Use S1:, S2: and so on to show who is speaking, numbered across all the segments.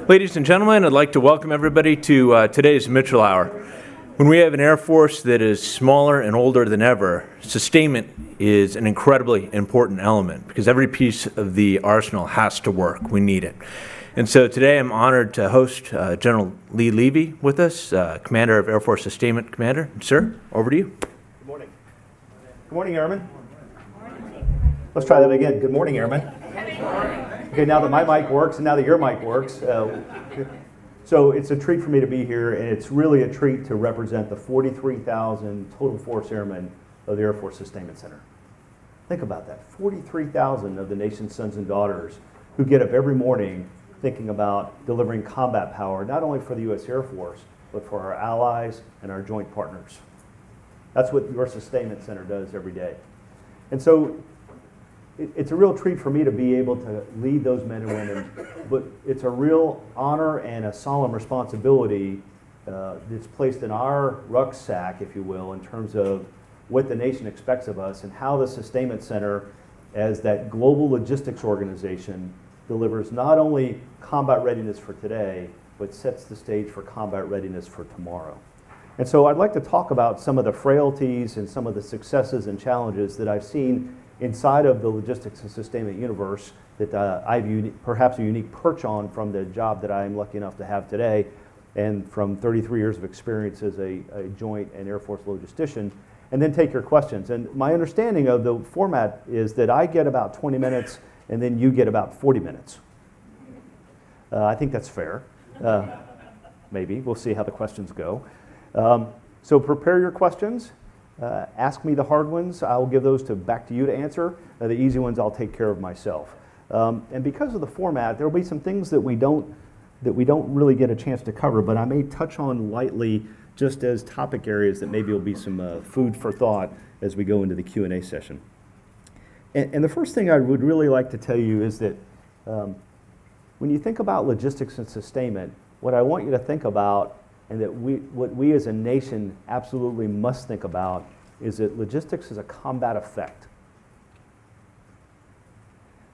S1: Ladies and gentlemen, I'd like to welcome everybody to today's Mitchell Hour. When we have an Air Force that is smaller and older than ever, sustainment is an incredibly important element because every piece of the arsenal has to work. We need it. And so today I'm honored to host General Lee Levy with us, Commander of Air Force Sustainment. Commander, sir, over to you.
S2: Good morning. Good morning, Airmen. Let's try that again. Good morning, Airmen. Okay, now that my mic works and now that your mic works, so it's a treat for me to be here, and it's really a treat to represent the 43,000 total force airmen of the Air Force Sustainment Center. Think about that, 43,000 of the nation's sons and daughters who get up every morning thinking about delivering combat power, not only for the U.S. Air Force, but for our allies and our joint partners. That's what your Sustainment Center does every day. And so it's a real treat for me to be able to lead those men and women, but it's a real honor and a solemn responsibility that's placed in our rucksack, if you will, in terms of what the nation expects of us and how the Sustainment Center, as that global logistics organization, delivers not only combat readiness for today, but sets the stage for combat readiness for tomorrow. And so I'd like to talk about some of the frailties and some of the successes and challenges that I've seen inside of the logistics and sustainment universe that I have perhaps a unique perch on from the job that I am lucky enough to have today, and from 33 years of experience as a joint and Air Force logistician, and then take your questions. And my understanding of the format is that I get about 20 minutes and then you get about 40 minutes. I think that's fair. Maybe. We'll see how the questions go. So prepare your questions. Ask me the hard ones. I'll give those back to you to answer. The easy ones I'll take care of myself. And because of the format, there will be some things that we don't really get a chance to cover, but I may touch on lightly just as topic areas that maybe will be some food for thought as we go into the Q&A session. And the first thing I would really like to tell you is that when you think about logistics and sustainment, what I want you to think about, and that what we as a nation absolutely must think about, is that logistics is a combat effect.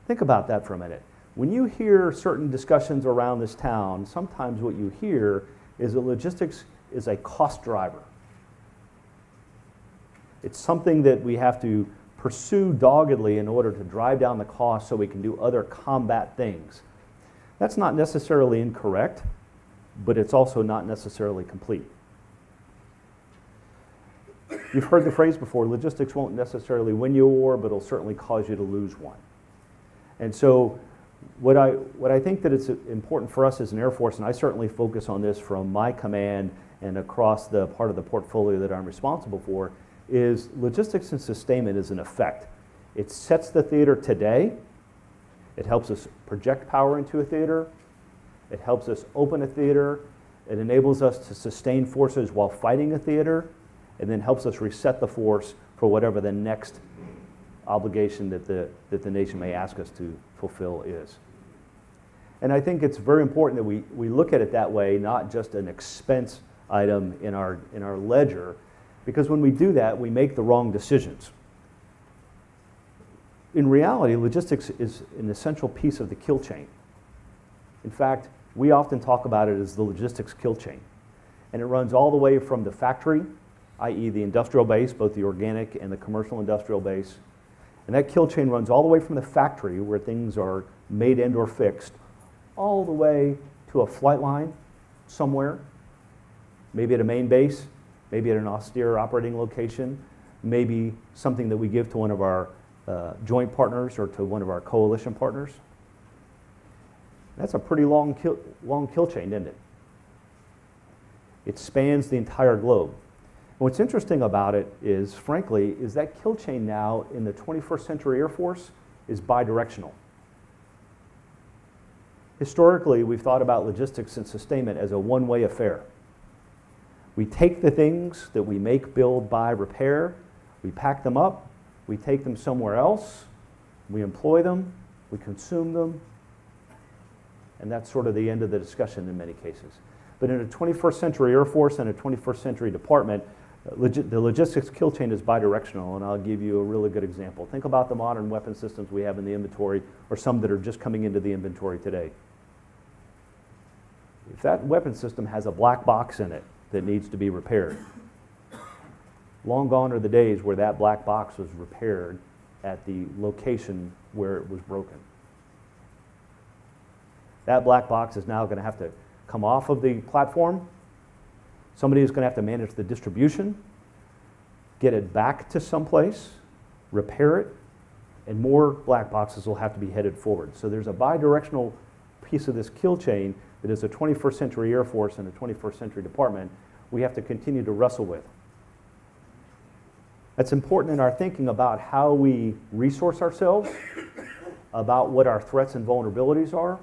S2: Think about that for a minute. When you hear certain discussions around this town, sometimes what you hear is that logistics is a cost driver. It's something that we have to pursue doggedly in order to drive down the cost so we can do other combat things. That's not necessarily incorrect, but it's also not necessarily complete. You've heard the phrase before, logistics won't necessarily win you a war, but it'll certainly cause you to lose one. And so what I think that it's important for us as an Air Force, and I certainly focus on this from my command and across the part of the portfolio that I'm responsible for, is logistics and sustainment is an effect. It sets the theater today. It helps us project power into a theater. It helps us open a theater. It enables us to sustain forces while fighting a theater, and then helps us reset the force for whatever the next obligation that the nation may ask us to fulfill is. And I think it's very important that we look at it that way, not just an expense item in our ledger, because when we do that, we make the wrong decisions. In reality, logistics is an essential piece of the kill chain. In fact, we often talk about it as the logistics kill chain. And it runs all the way from the factory, i.e. the industrial base, both the organic and the commercial industrial base. And that kill chain runs all the way from the factory, where things are made and or fixed, all the way to a flight line somewhere, maybe at a main base, maybe at an austere operating location, maybe something that we give to one of our joint partners or to one of our coalition partners. That's a pretty long kill chain, isn't it? It spans the entire globe. And what's interesting about it is, frankly, is that kill chain now in the 21st century Air Force is bidirectional. Historically, we've thought about logistics and sustainment as a one-way affair. We take the things that we make, build, buy, repair, we pack them up, we take them somewhere else, we employ them, we consume them, and that's sort of the end of the discussion in many cases. But in a 21st century Air Force and a 21st century department, the logistics kill chain is bidirectional, and I'll give you a really good example. Think about the modern weapon systems we have in the inventory, or some that are just coming into the inventory today. If that weapon system has a black box in it that needs to be repaired, long gone are the days where that black box was repaired at the location where it was broken. That black box is now going to have to come off of the platform. Somebody is going to have to manage the distribution, get it back to someplace, repair it, and more black boxes will have to be headed forward. So there's a bi-directional piece of this kill chain that is a 21st century Air Force and a 21st century department we have to continue to wrestle with. That's important in our thinking about how we resource ourselves, about what our threats and vulnerabilities are,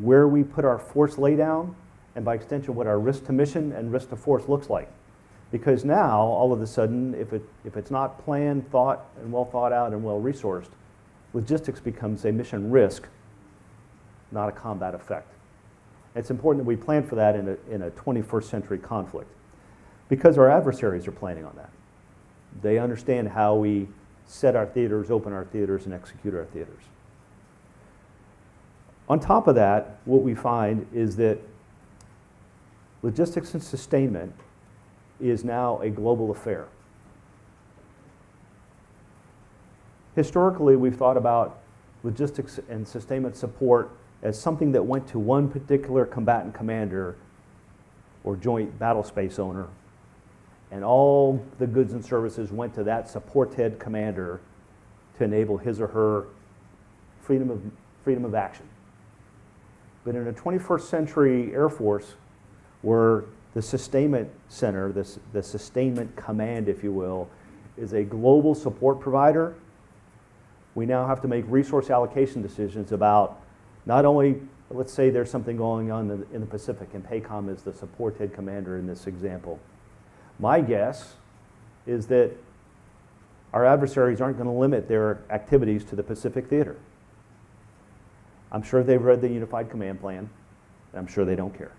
S2: where we put our force laydown, and by extension what our risk to mission and risk to force looks like. Because now, all of a sudden, if it's not planned, thought, and well thought out and well resourced, logistics becomes a mission risk, not a combat effect. It's important that we plan for that in a 21st century conflict, because our adversaries are planning on that. They understand how we set our theaters, open our theaters, and execute our theaters. On top of that, what we find is that logistics and sustainment is now a global affair. Historically, we've thought about logistics and sustainment support as something that went to one particular combatant commander or joint battle space owner, and all the goods and services went to that support head commander to enable his or her freedom of action. But in a 21st century Air Force, where the Sustainment Center, the Sustainment Command, if you will, is a global support provider, we now have to make resource allocation decisions about not only, let's say there's something going on in the Pacific, and PACOM is the support head commander in this example. My guess is that our adversaries aren't going to limit their activities to the Pacific theater. I'm sure they've read the Unified Command Plan, and I'm sure they don't care.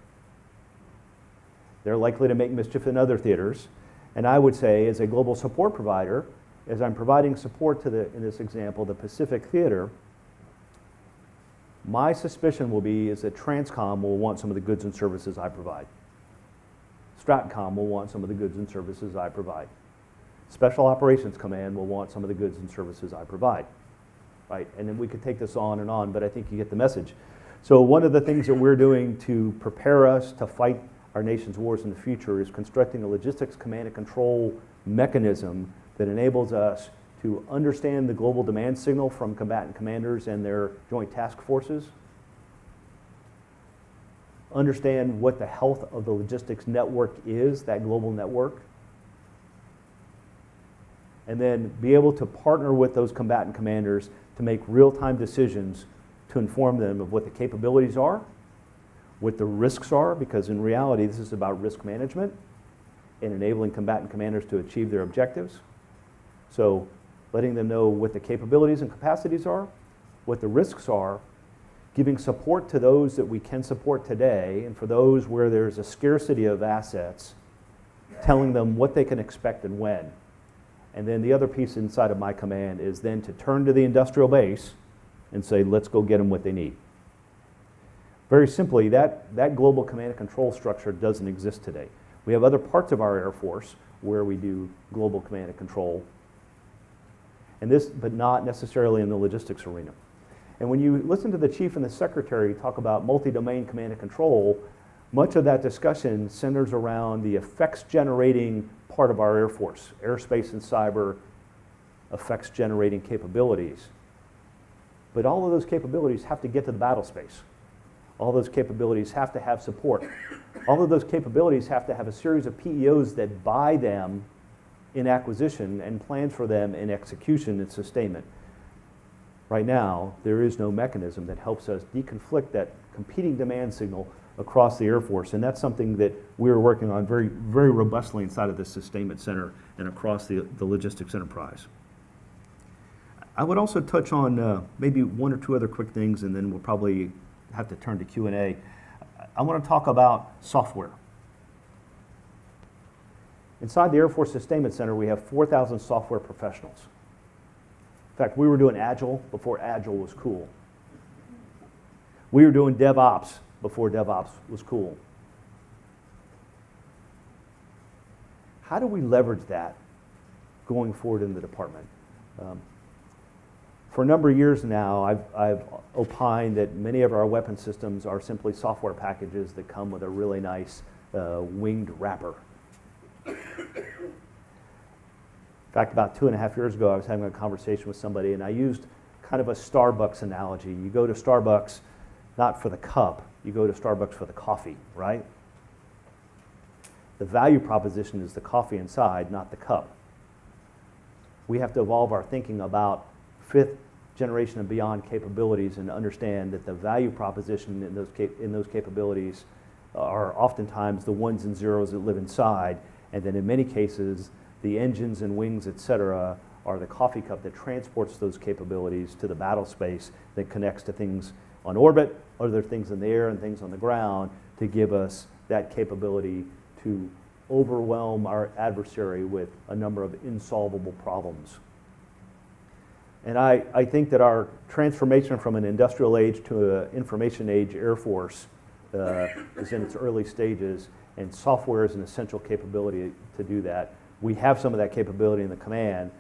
S2: They're likely to make mischief in other theaters, and I would say, as a global support provider, as I'm providing support to in this example, the Pacific theater, my suspicion will be is that Transcom will want some of the goods and services I provide. Stratcom will want some of the goods and services I provide. Special Operations Command will want some of the goods and services I provide. Right? And then we could take this on, but I think you get the message. So one of the things that we're doing to prepare us to fight our nation's wars in the future is constructing a logistics command and control mechanism that enables us to understand the global demand signal from combatant commanders and their joint task forces, understand what the health of the logistics network is, that global network, and then be able to partner with those combatant commanders to make real-time decisions to inform them of what the capabilities are, what the risks are, because in reality this is about risk management and enabling combatant commanders to achieve their objectives. So letting them know what the capabilities and capacities are, what the risks are, giving support to those that we can support today, and for those where there's a scarcity of assets, telling them what they can expect and when. And then the other piece inside of my command is then to turn to the industrial base and say, let's go get them what they need. Very simply, that global command and control structure doesn't exist today. We have other parts of our Air Force where we do global command and control, and this, but not necessarily in the logistics arena. And when you listen to the chief and the secretary talk about multi-domain command and control, much of that discussion centers around the effects generating part of our Air Force, airspace and cyber effects generating capabilities. But all of those capabilities have to get to the battle space. All those capabilities have to have support. All of those capabilities have to have a series of PEOs that buy them in acquisition and plans for them in execution and sustainment. Right now, there is no mechanism that helps us deconflict that competing demand signal across the Air Force, and that's something that we're working on very, very robustly inside of the Sustainment Center and across the logistics enterprise. I would also touch on maybe one or two other quick things, and then we'll probably have to turn to Q&A. I want to talk about software. Inside the Air Force Sustainment Center, we have 4,000 software professionals. In fact, we were doing Agile before Agile was cool. We were doing DevOps before DevOps was cool. How do we leverage that going forward in the department? For a number of years now, I've opined that many of our weapon systems are simply software packages that come with a really nice winged wrapper. In fact, about 2.5 years ago, I was having a conversation with somebody, and I used kind of a Starbucks analogy. You go to Starbucks not for the cup, you go to Starbucks for the coffee, right? The value proposition is the coffee inside, not the cup. We have to evolve our thinking about 5th generation and beyond capabilities and understand that the value proposition in those capabilities are oftentimes the ones and zeros that live inside, and then in many cases, the engines and wings, et cetera, are the coffee cup that transports those capabilities to the battle space that connects to things on orbit, other things in the air and things on the ground to give us that capability to overwhelm our adversary with a number of insolvable problems. And I think that our transformation from an industrial age to an information age Air Force is in its early stages, and software is an essential capability to do that. We have some of that capability in the command.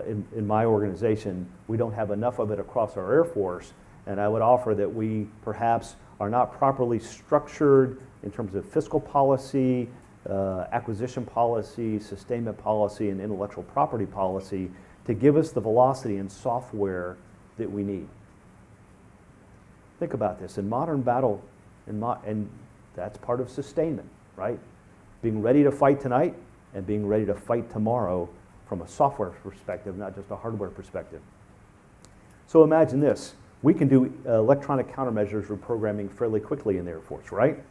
S2: In my organization, we don't have enough of it across our Air Force, and I would offer that we perhaps are not properly structured in terms of fiscal policy, acquisition policy, sustainment policy, and intellectual property policy to give us the velocity and software that we need. Think about this. In modern battle, and that's part of sustainment, right? Being ready to fight tonight and being ready to fight tomorrow from a software perspective, not just a hardware perspective. So imagine this. We can do electronic countermeasures reprogramming fairly quickly in the Air Force, right?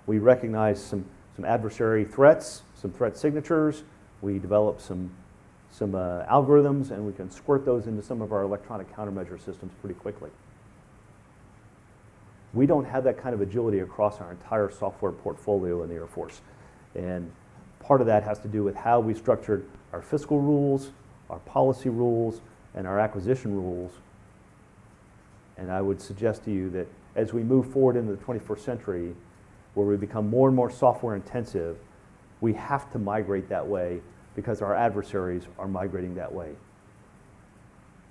S2: We recognize some adversary threats, some threat signatures. We develop some algorithms, and we can squirt those into some of our electronic countermeasure systems pretty quickly. We don't have that kind of agility across our entire software portfolio in the Air Force. And part of that has to do with how we structured our fiscal rules, our policy rules, and our acquisition rules. And I would suggest to you that as we move forward into the 21st century, where we become more and more software intensive, we have to migrate that way because our adversaries are migrating that way.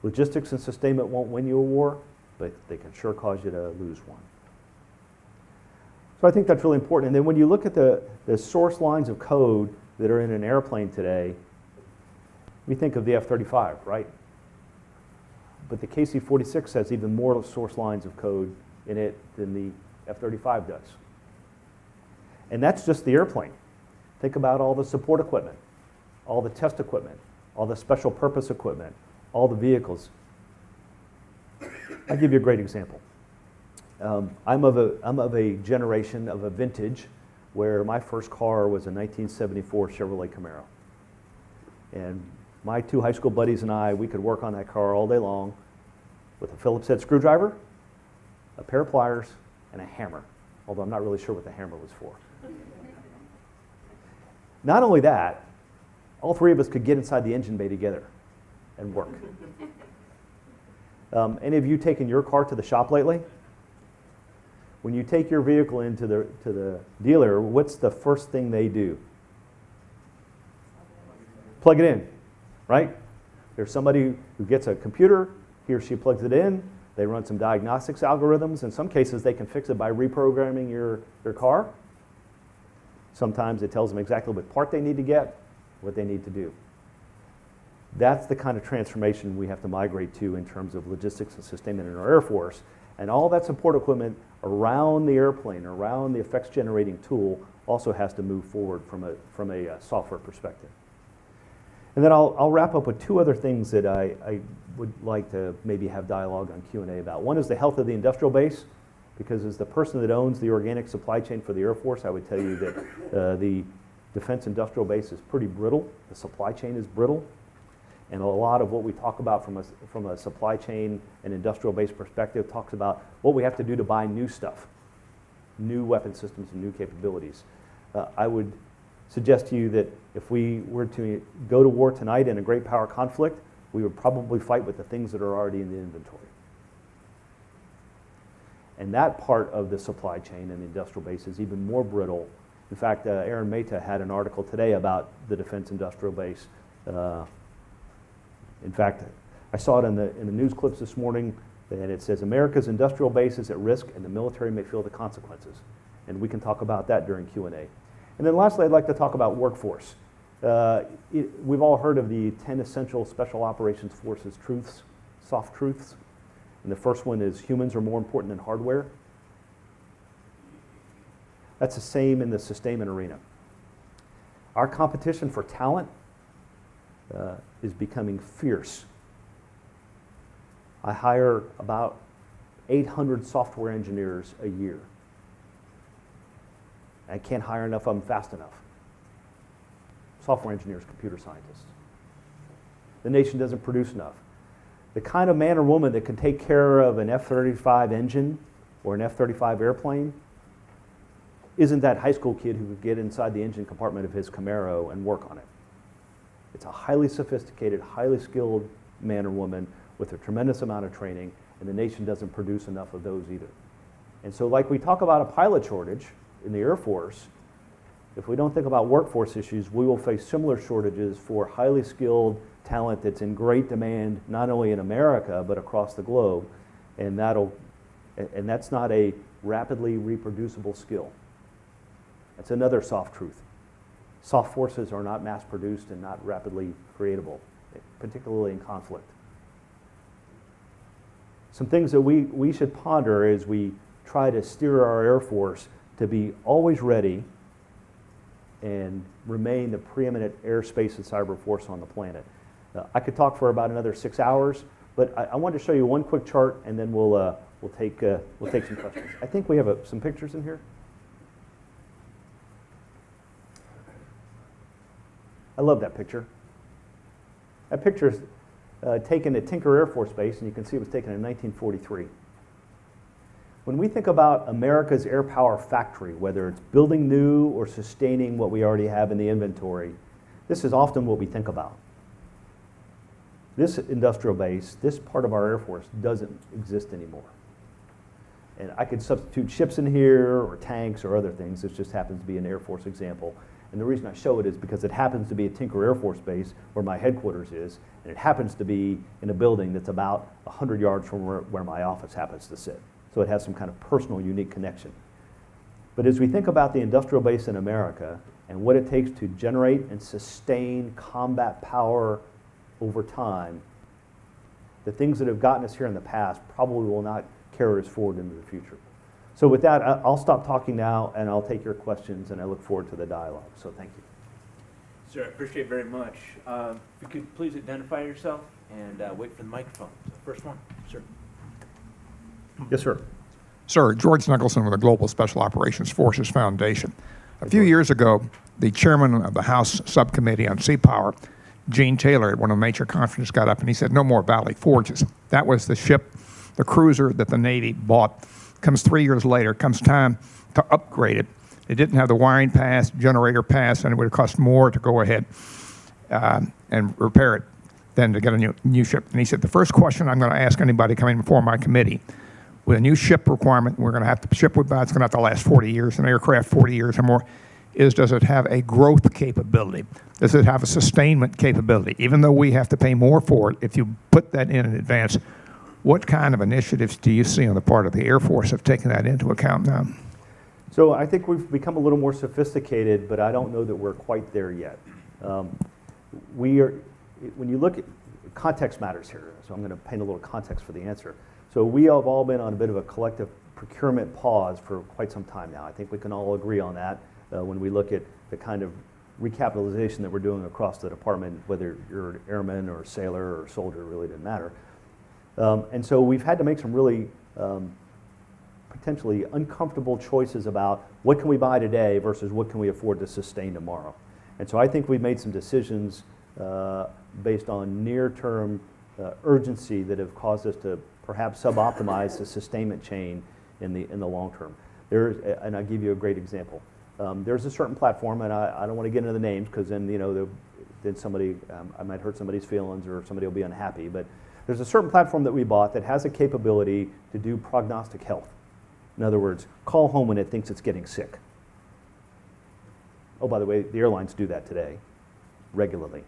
S2: Logistics and sustainment won't win you a war, but they can sure cause you to lose one. So I think that's really important. And then when you look at the source lines of code that are in an airplane today, we think of the F-35, right? But the KC-46 has even more source lines of code in it than the F-35 does. And that's just the airplane. Think about all the support equipment, all the test equipment, all the special purpose equipment, all the vehicles. I'll give you a great example. I'm of a generation, of a vintage, where my first car was a 1974 Chevrolet Camaro. And my 2 high school buddies and I, we could work on that car all day long with a Phillips head screwdriver, a pair of pliers, and a hammer, although I'm not really sure what the hammer was for. Not only that, all 3 of us could get inside the engine bay together and work. Any of you taken your car to the shop lately? When you take your vehicle into the dealer, what's the first thing they do? Plug it in, right? There's somebody who gets a computer, he or she plugs it in, they run some diagnostics algorithms. In some cases, they can fix it by reprogramming your car. Sometimes it tells them exactly what part they need to get, what they need to do. That's the kind of transformation we have to migrate to in terms of logistics and sustainment in our Air Force. And all that support equipment around the airplane, around the effects generating tool, also has to move forward from a software perspective. And then I'll wrap up with 2 other things that I would like to maybe have dialogue on Q&A about. One is the health of the industrial base, because as the person that owns the organic supply chain for the Air Force, I would tell you that the defense industrial base is pretty brittle. The supply chain is brittle. And a lot of what we talk about from a supply chain and industrial base perspective talks about what we have to do to buy new stuff, new weapon systems and new capabilities. I would suggest to you that if we were to go to war tonight in a great power conflict, we would probably fight with the things that are already in the inventory. And that part of the supply chain and the industrial base is even more brittle. In fact, Aaron Mehta had an article today about the defense industrial base. In fact, I saw it in the news clips this morning, and it says America's industrial base is at risk and the military may feel the consequences. And we can talk about that during Q&A. And then lastly, I'd like to talk about workforce. We've all heard of the 10 essential special operations forces truths, soft truths. And the first one is humans are more important than hardware. That's the same in the sustainment arena. Our competition for talent is becoming fierce. I hire about 800 software engineers a year. I can't hire enough of them fast enough. Software engineers, computer scientists. The nation doesn't produce enough. The kind of man or woman that can take care of an F-35 engine or an F-35 airplane isn't that high school kid who could get inside the engine compartment of his Camaro and work on it. It's a highly sophisticated, highly skilled man or woman with a tremendous amount of training, and the nation doesn't produce enough of those either. And so like we talk about a pilot shortage in the Air Force, if we don't think about workforce issues, we will face similar shortages for highly skilled talent that's in great demand, not only in America, but across the globe. And that's not a rapidly reproducible skill. That's another soft truth. Soft forces are not mass produced and not rapidly creatable, particularly in conflict. Some things that we should ponder as we try to steer our Air Force to be always ready and remain the preeminent airspace and cyber force on the planet. I could talk for about another 6 hours, but I wanted to show you one quick chart, and then we'll take some questions. I think we have some pictures in here. I love that picture. That picture is taken at Tinker Air Force Base, and you can see it was taken in 1943. When we think about America's air power factory, whether it's building new or sustaining what we already have in the inventory, this is often what we think about. This industrial base, this part of our Air Force doesn't exist anymore. And I could substitute ships in here or tanks or other things. This just happens to be an Air Force example. And the reason I show it is because it happens to be at Tinker Air Force Base where my headquarters is, and it happens to be in a building that's about 100 yards from where my office happens to sit. So it has some kind of personal, unique connection. But as we think about the industrial base in America and what it takes to generate and sustain combat power over time, the things that have gotten us here in the past probably will not carry us forward into the future. So with that, I'll stop talking now, and I'll take your questions, and I look forward to the dialogue. So thank you.
S1: Sir, I appreciate it very much. If you could please identify yourself and wait for the microphone. So first one, sir.
S2: Yes, sir.
S3: Sir, George Nicholson with the Global Special Operations Forces Foundation. A few years ago, the chairman of the House Subcommittee on Sea Power, Gene Taylor, at one of the major conferences, got up and he said, "No more Valley Forges." That was the ship, the cruiser that the Navy bought. Comes 3 years later, comes time to upgrade it. It didn't have the wiring pass, generator pass, and it would have cost more to go ahead and repair it than to get a new ship. And he said, the first question I'm going to ask anybody coming before my committee, with a new ship requirement, we're going to have to ship with it's going to have to last 40 years, an aircraft 40 years or more, is does it have a growth capability? Does it have a sustainment capability? Even though we have to pay more for it, if you put that in advance, what kind of initiatives do you see on the part of the Air Force of taking that into account now?
S2: So I think we've become a little more sophisticated, but I don't know that we're quite there yet. When you look at context matters here, so I'm going to paint a little context for the answer. So we have all been on a bit of a collective procurement pause for quite some time now. I think we can all agree on that when we look at the kind of recapitalization that we're doing across the department, whether you're an airman or a sailor or soldier, it really didn't matter. And so we've had to make some really potentially uncomfortable choices about what can we buy today versus what can we afford to sustain tomorrow. And so I think we've made some decisions based on near-term urgency that have caused us to perhaps suboptimize the sustainment chain in the long term. And I'll give you a great example. There's a certain platform, and I don't want to get into the names because then then somebody I might hurt somebody's feelings or somebody will be unhappy. But there's a certain platform that we bought that has a capability to do prognostic health. In other words, call home when it thinks it's getting sick. Oh, by the way, the airlines do that today, regularly,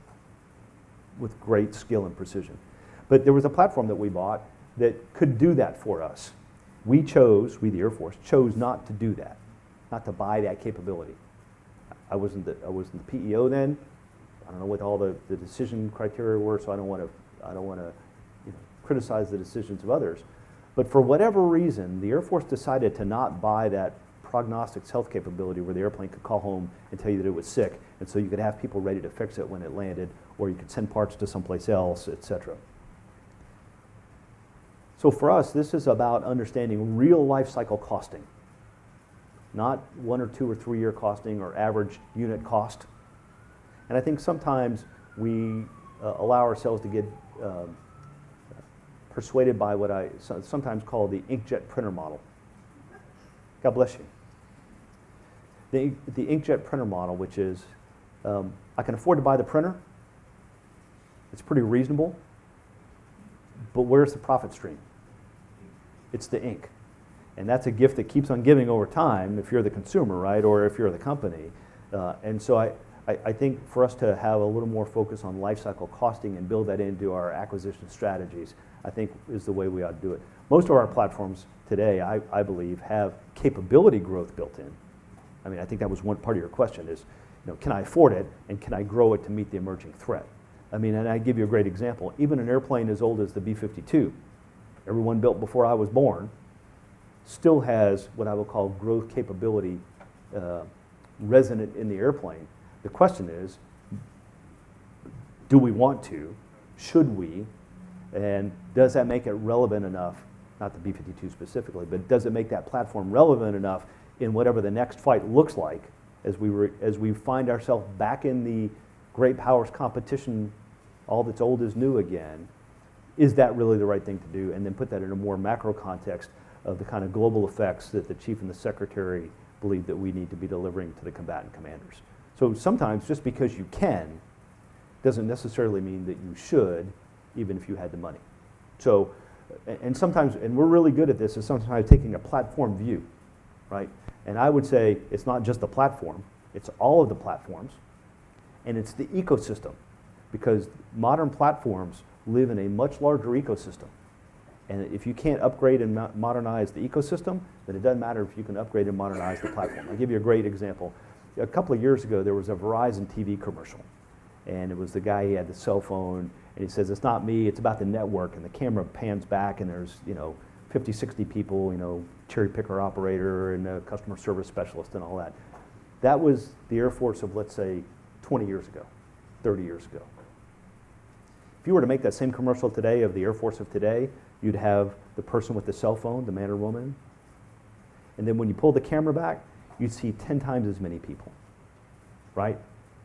S2: with great skill and precision. But there was a platform that we bought that could do that for us. We, the Air Force, chose not to do that, not to buy that capability. I wasn't the PEO then. I don't know what all the decision criteria were, so I don't want to criticize the decisions of others. But for whatever reason, the Air Force decided to not buy that prognostics health capability where the airplane could call home and tell you that it was sick, and so you could have people ready to fix it when it landed, or you could send parts to someplace else, etc. So for us, this is about understanding real life cycle costing, not 1 or 2 or 3 year costing or average unit cost. And I think sometimes we allow ourselves to get persuaded by what I sometimes call the inkjet printer model. God bless you. The inkjet printer model, which is, I can afford to buy the printer. It's pretty reasonable. But where's the profit stream? It's the ink. And that's a gift that keeps on giving over time if you're the consumer, right? Or if you're the company. And so I think for us to have a little more focus on life cycle costing and build that into our acquisition strategies, I think is the way we ought to do it. Most of our platforms today, I believe, have capability growth built in. I mean, I think that was one part of your question is, can I afford it and can I grow it to meet the emerging threat? I mean, and I give you a great example. Even an airplane as old as the B-52, everyone built before I was born, still has what I would call growth capability resonant in the airplane. The question is, do we want to? Should we? And does that make it relevant enough, not the B-52 specifically, but does it make that platform relevant enough in whatever the next fight looks like as we find ourselves back in the great powers competition, all that's old is new again? Is that really the right thing to do? And then put that in a more macro context of the kind of global effects that the chief and the secretary believe that we need to be delivering to the combatant commanders. So sometimes just because you can doesn't necessarily mean that you should, even if you had the money. So, and sometimes, and we're really good at this, is sometimes taking a platform view, right? And I would say it's not just the platform, it's all of the platforms, and it's the ecosystem, because modern platforms live in a much larger ecosystem. And if you can't upgrade and modernize the ecosystem, then it doesn't matter if you can upgrade and modernize the platform. I'll give you a great example. A couple of years ago, there was a Verizon TV commercial. And it was the guy, he had the cell phone, and he says, it's not me, it's about the network. And the camera pans back, and there's 50, 60 people, cherry picker operator and a customer service specialist and all that. That was the Air Force of, let's say, 20 years ago, 30 years ago. If you were to make that same commercial today of the Air Force of today, you'd have the person with the cell phone, the man or woman. And then when you pull the camera back, you'd see 10 times as many people, right?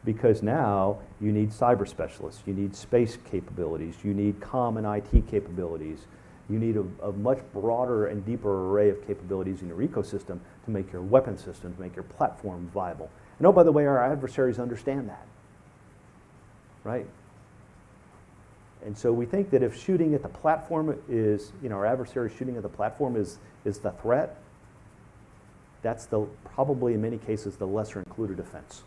S2: Because now you need cyber specialists, you need space capabilities, you need comm and IT capabilities, you need a much broader and deeper array of capabilities in your ecosystem to make your weapon system, to make your platform viable. And oh, by the way, our adversaries understand that, right? And so we think that if shooting at the platform is, our adversary shooting at the platform is the threat, that's probably in many cases the lesser included offense.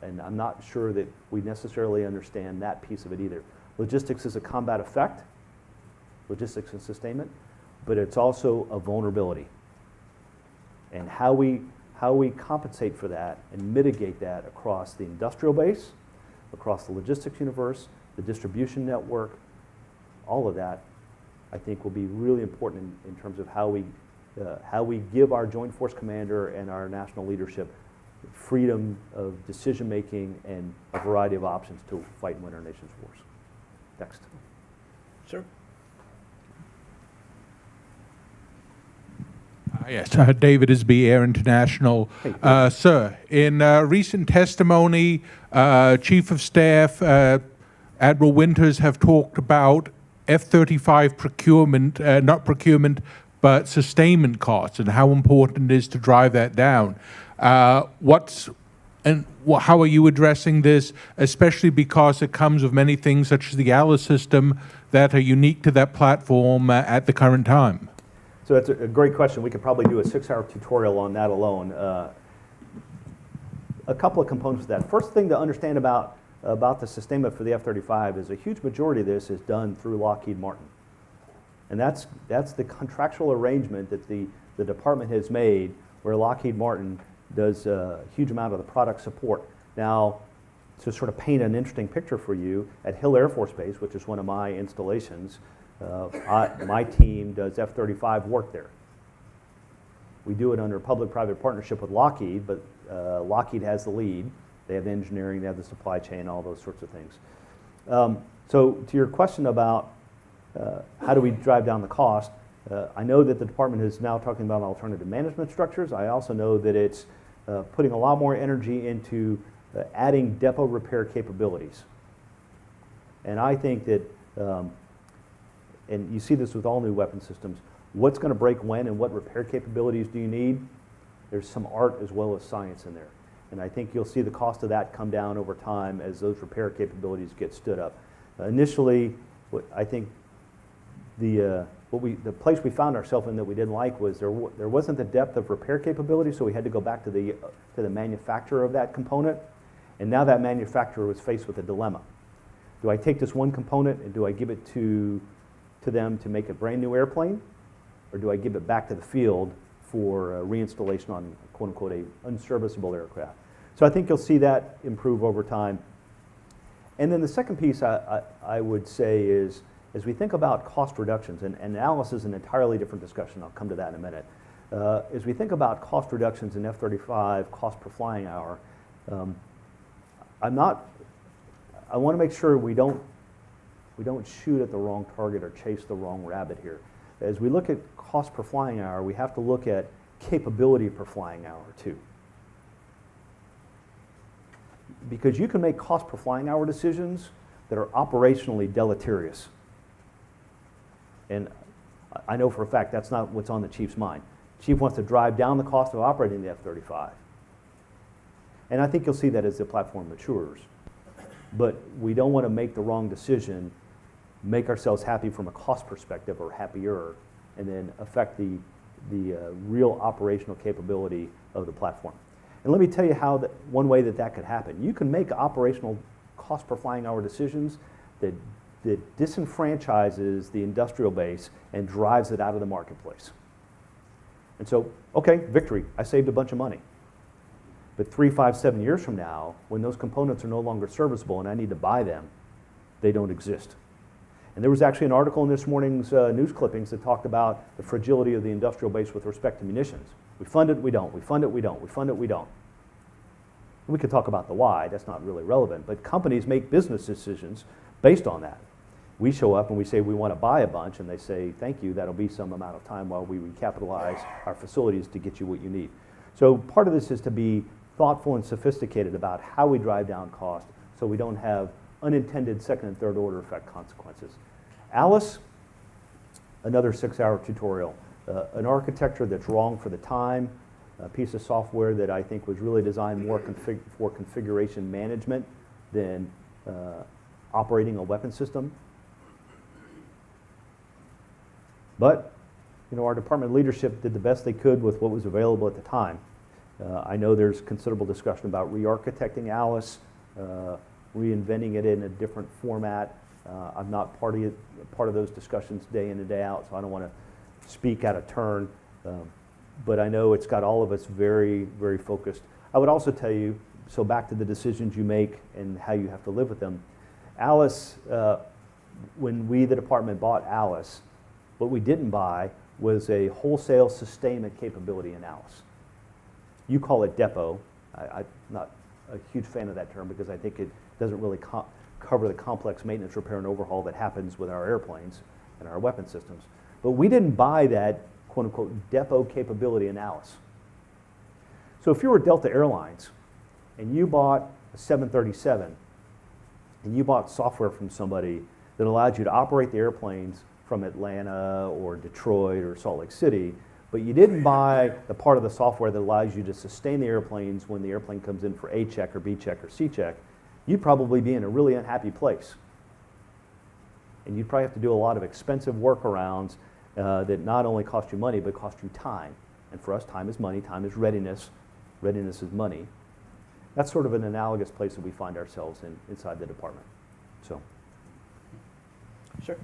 S2: And I'm not sure that we necessarily understand that piece of it either. Logistics is a combat effect, logistics and sustainment, but it's also a vulnerability. And how we compensate for that and mitigate that across the industrial base, across the logistics universe, the distribution network, all of that, I think will be really important in terms of how we give our Joint Force Commander and our national leadership freedom of decision making and a variety of options to fight and win our nation's wars. Next.
S1: Sir.
S4: Yes, David Isby, Air International.
S2: Hey,
S4: Sir, in recent testimony, Chief of Staff Admiral Winters have talked about F-35 procurement, not procurement, but sustainment costs and how important it is to drive that down. How are you addressing this, especially because it comes with many things such as the ALA system that are unique to that platform at the current time?
S2: So that's a great question. We could probably do a 6-hour tutorial on that alone. A couple of components of that. First thing to understand about the sustainment for the F-35 is a huge majority of this is done through Lockheed Martin. And that's the contractual arrangement that the department has made where Lockheed Martin does a huge amount of the product support. Now, to sort of paint an interesting picture for you, at Hill Air Force Base, which is one of my installations, my team does F-35 work there. We do it under a public-private partnership with Lockheed, but Lockheed has the lead. They have the engineering, they have the supply chain, all those sorts of things. So to your question about how do we drive down the cost, I know that the department is now talking about alternative management structures. I also know that it's putting a lot more energy into adding depot repair capabilities. And I think that, and you see this with all new weapon systems, what's going to break when and what repair capabilities do you need? There's some art as well as science in there. And I think you'll see the cost of that come down over time as those repair capabilities get stood up. Initially, I think the place we found ourselves in that we didn't like was there wasn't the depth of repair capability, so we had to go back to the manufacturer of that component. And now that manufacturer was faced with a dilemma. Do I take this one component and do I give it to them to make a brand new airplane? Or do I give it back to the field for reinstallation on, quote unquote, a unserviceable aircraft? So I think you'll see that improve over time. And then the second piece I would say is, as we think about cost reductions, and analysis is an entirely different discussion, I'll come to that in a minute. As we think about cost reductions in F-35, cost per flying hour, I want to make sure we don't shoot at the wrong target or chase the wrong rabbit here. As we look at cost per flying hour, we have to look at capability per flying hour too. Because you can make cost per flying hour decisions that are operationally deleterious. And I know for a fact that's not what's on the chief's mind. Chief wants to drive down the cost of operating the F-35. And I think you'll see that as the platform matures. But we don't want to make the wrong decision, make ourselves happy from a cost perspective or happier, and then affect the real operational capability of the platform. And let me tell you how one way that could happen. You can make operational cost per flying hour decisions that disenfranchises the industrial base and drives it out of the marketplace. And so, okay, victory, I saved a bunch of money. But 3, 5, 7 years from now, when those components are no longer serviceable and I need to buy them, they don't exist. And there was actually an article in this morning's news clippings that talked about the fragility of the industrial base with respect to munitions. We fund it, we don't. We fund it, we don't. We fund it, we don't. We could talk about the why, that's not really relevant, but companies make business decisions based on that. We show up and we say we want to buy a bunch, and they say, thank you, that'll be some amount of time while we recapitalize our facilities to get you what you need. So part of this is to be thoughtful and sophisticated about how we drive down cost so we don't have unintended second and third order effect consequences. Alice, another 6-hour tutorial. An architecture that's wrong for the time, a piece of software that I think was really designed more for configuration management than operating a weapon system. But, you know, our department leadership did the best they could with what was available at the time. I know there's considerable discussion about re-architecting Alice, reinventing it in a different format. I'm not part of those discussions day in and day out, so I don't want to speak out of turn. But I know it's got all of us very, very focused. I would also tell you, so back to the decisions you make and how you have to live with them. Alice, when we, the department, bought Alice, what we didn't buy was a wholesale sustainment capability in Alice. You call it depot. I'm not a huge fan of that term because I think it doesn't really cover the complex maintenance, repair, and overhaul that happens with our airplanes and our weapon systems. But we didn't buy that, quote unquote, depot capability in Alice. So if you were Delta Airlines and you bought a 737 and you bought software from somebody that allowed you to operate the airplanes from Atlanta or Detroit or Salt Lake City, but you didn't buy the part of the software that allows you to sustain the airplanes when the airplane comes in for A check or B check or C check, you'd probably be in a really unhappy place. And you'd probably have to do a lot of expensive workarounds that not only cost you money, but cost you time. And for us, time is money, time is readiness, readiness is money. That's sort of an analogous place that we find ourselves in inside the department. So, sure.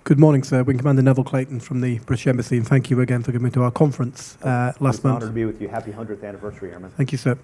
S5: Good morning, sir. Wing Commander Neville Clayton from the British Embassy, and thank you again for coming to our conference last
S2: It's an honor
S5: month.
S2: to be with you. Happy 100th anniversary, Airman.
S5: Thank you, sir.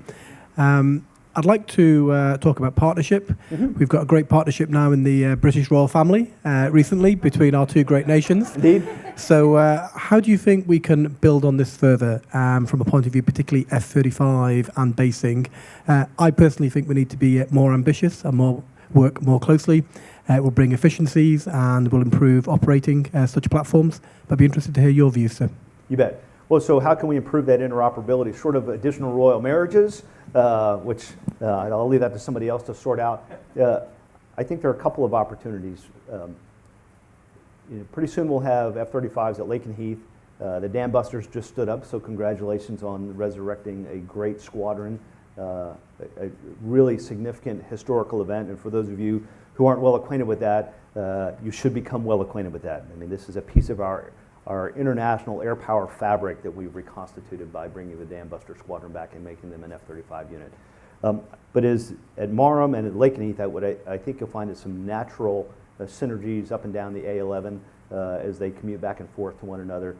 S5: I'd like to talk about partnership. We've got a great partnership now in the British royal family recently between our two great nations.
S2: Indeed.
S5: So how do you think we can build on this further from a point of view, particularly F-35 and basing? I personally think we need to be more ambitious and work more closely. It will bring efficiencies and will improve operating such platforms. But I'd be interested to hear your views, sir.
S2: You bet. Well, so how can we improve that interoperability? Sort of additional royal marriages, which I'll leave that to somebody else to sort out. I think there are a couple of opportunities. Pretty soon we'll have F-35s at Lakenheath. The Dam Busters just stood up, so congratulations on resurrecting a great squadron, a really significant historical event. And for those of you who aren't well acquainted with that, you should become well acquainted with that. I mean, this is a piece of our international air power fabric that we've reconstituted by bringing the Dam Buster Squadron back and making them an F-35 unit. But at Marham and at Lakenheath, I think you'll find some natural synergies up and down the A11 as they commute back and forth to one another.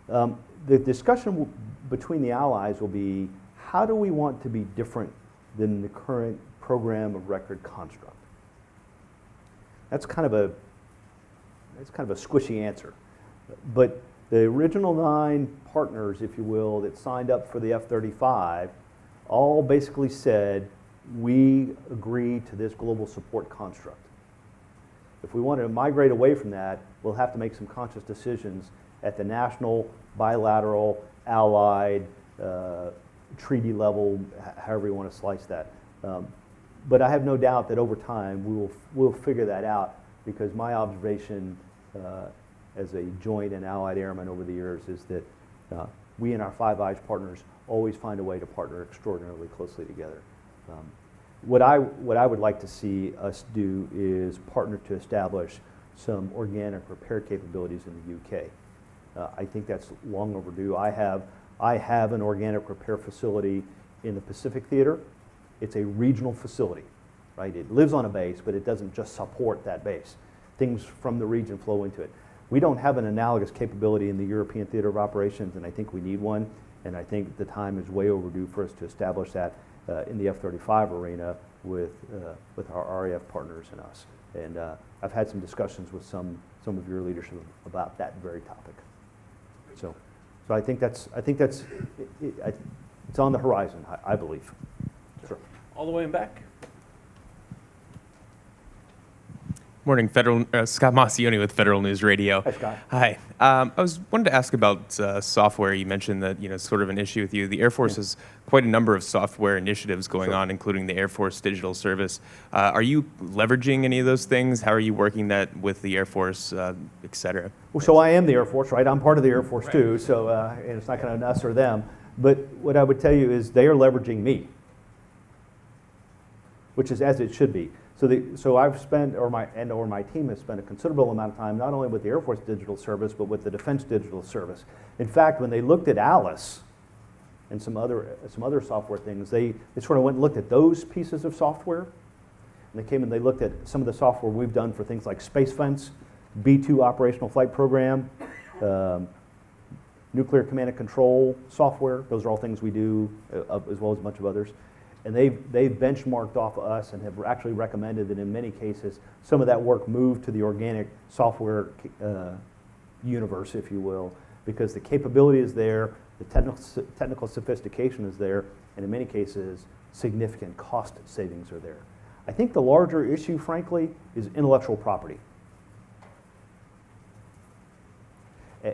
S2: The discussion between the allies will be, how do we want to be different than the current program of record construct? That's kind of a squishy answer. But the original 9 partners, if you will, that signed up for the F-35 all basically said, we agree to this global support construct. If we want to migrate away from that, we'll have to make some conscious decisions at the national, bilateral, allied, treaty level, however you want to slice that. But I have no doubt that over time we'll figure that out, because my observation as a joint and allied airman over the years is that we and our Five Eyes partners always find a way to partner extraordinarily closely together. What I would like to see us do is partner to establish some organic repair capabilities in the UK. I think that's long overdue. I have an organic repair facility in the Pacific Theater. It's a regional facility, right? It lives on a base, but it doesn't just support that base. Things from the region flow into it. We don't have an analogous capability in the European Theater of Operations, and I think we need one. And I think the time is way overdue for us to establish that in the F-35 arena with our RAF partners and us. And I've had some discussions with some of your leadership about that very topic. So I think it's on the horizon, I believe. Sure.
S1: All the way in back.
S6: Morning, Scott Massioni with Federal News Radio.
S2: Hi, Scott.
S6: Hi. I wanted to ask about software. You mentioned that sort of an issue with you. The Air Force has quite a number of software initiatives going on, including the Air Force Digital Service. Are you leveraging any of those things? How are you working that with the Air Force, et cetera?
S2: Well, so I am the Air Force, right? I'm part of the Air Force too. So and it's not kind of us or them. But what I would tell you is they are leveraging me, which is as it should be. So I've spent, or my team has spent a considerable amount of time not only with the Air Force Digital Service, but with the Defense Digital Service. In fact, when they looked at Alice and some other software things, they sort of went and looked at those pieces of software, and they came and they looked at some of the software we've done for things like Space Fence, B-2 Operational Flight Program, Nuclear Command and Control software. Those are all things we do, as well as a bunch of others. And they've benchmarked off of us and have actually recommended that in many cases, some of that work move to the organic software universe, if you will, because the capability is there, the technical sophistication is there, and in many cases, significant cost savings are there. I think the larger issue, frankly, is intellectual property.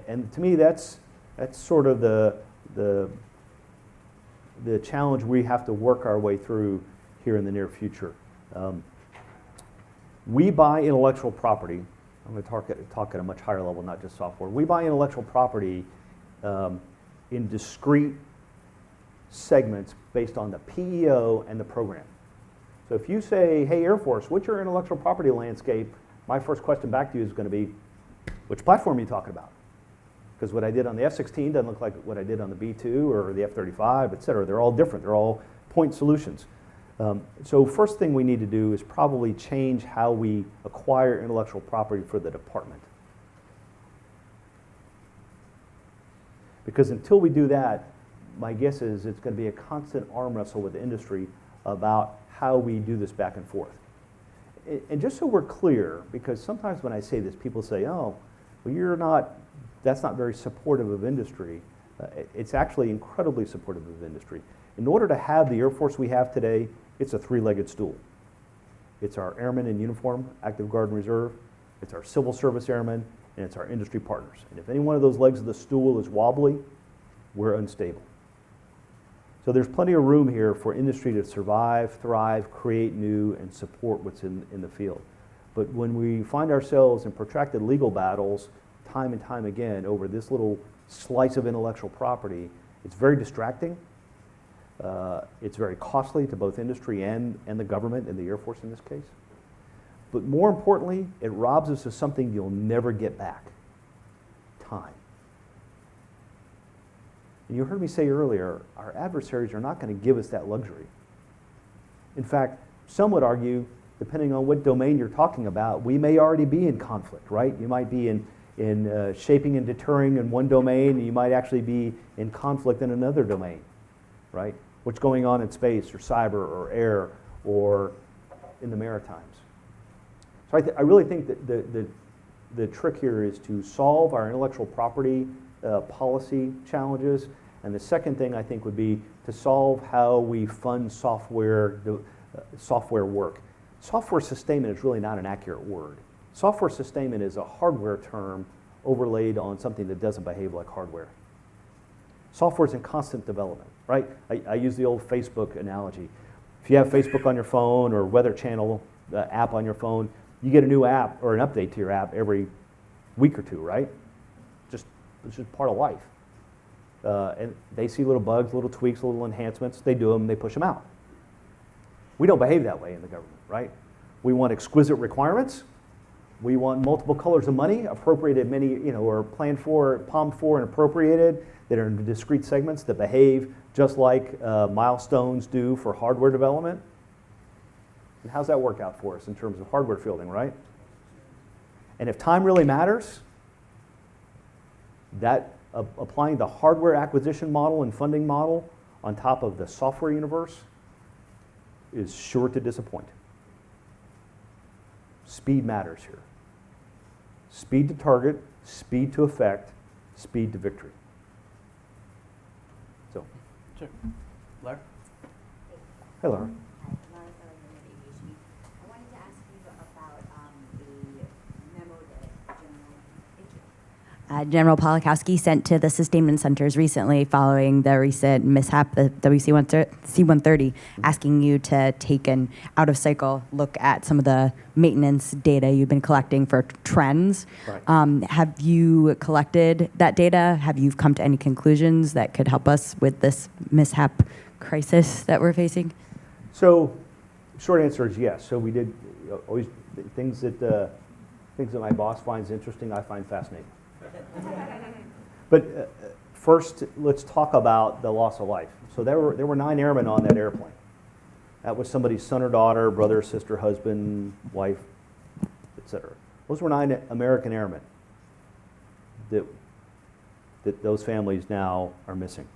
S2: And to me, that's sort of the challenge we have to work our way through here in the near future. We buy intellectual property. I'm going to talk at a much higher level, not just software. We buy intellectual property in discrete segments based on the PEO and the program. So if you say, hey, Air Force, what's your intellectual property landscape my first question back to you is going to be, which platform are you talking about? Because what I did on the F-16 doesn't look like what I did on the B-2 or the F-35, et cetera. They're all different. They're all point solutions. So first thing we need to do is probably change how we acquire intellectual property for the department. Because until we do that, my guess is it's going to be a constant arm wrestle with the industry about how we do this back and forth. And just so we're clear, because sometimes when I say this, people say, oh, well, that's not very supportive of industry. It's actually incredibly supportive of industry. In order to have the Air Force we have today, it's a three-legged stool. It's our airmen in uniform, active guard and reserve, it's our civil service airmen, and it's our industry partners. And if any one of those legs of the stool is wobbly, we're unstable. So there's plenty of room here for industry to survive, thrive, create new, and support what's in the field. But when we find ourselves in protracted legal battles time and time again over this little slice of intellectual property, it's very distracting. It's very costly to both industry and the government and the Air Force in this case. But more importantly, it robs us of something you'll never get back: time. And you heard me say earlier, our adversaries are not going to give us that luxury. In fact, some would argue, depending on what domain you're talking about, we may already be in conflict, right? You might be in shaping and deterring in one domain, and you might actually be in conflict in another domain, right? What's going on in space or cyber or air or in the Maritimes. So I really think that the trick here is to solve our intellectual property policy challenges. And the second thing I think would be to solve how we fund software work. Software sustainment is really not an accurate word. Software sustainment is a hardware term overlaid on something that doesn't behave like hardware. Software is in constant development, right? I use the old Facebook analogy. If you have Facebook on your phone or Weather Channel app on your phone, you get a new app or an update to your app every week or two, right? It's just part of life. And they see little bugs, little tweaks, little enhancements. They do them, they push them out. We don't behave that way in the government, right? We want exquisite requirements. We want multiple colors of money, appropriated many, or planned for, palmed for, and appropriated, that are in discrete segments that behave just like milestones do for hardware development. And how's that work out for us in terms of hardware fielding, right? And if time really matters, that applying the hardware acquisition model and funding model on top of the software universe is sure to disappoint. Speed matters here. Speed to target, speed to effect, speed to victory. So,
S1: Sure. Larry?
S2: hey Laura.
S7: I wanted to ask you about the memo that General Polakowski sent to the Sustainment Centers recently following the recent mishap, the C-130, asking you to take an out-of-cycle look at some of the maintenance data you've been collecting for trends.
S2: Right.
S7: Have you collected that data? Have you come to any conclusions that could help us with this mishap crisis that we're facing?
S2: So, short answer is yes. So we did always things that my boss finds interesting, I find fascinating. But first, let's talk about the loss of life. So there were 9 airmen on that airplane. That was somebody's son or daughter, brother, sister, husband, wife, etc. Those were 9 American airmen that those families now are missing.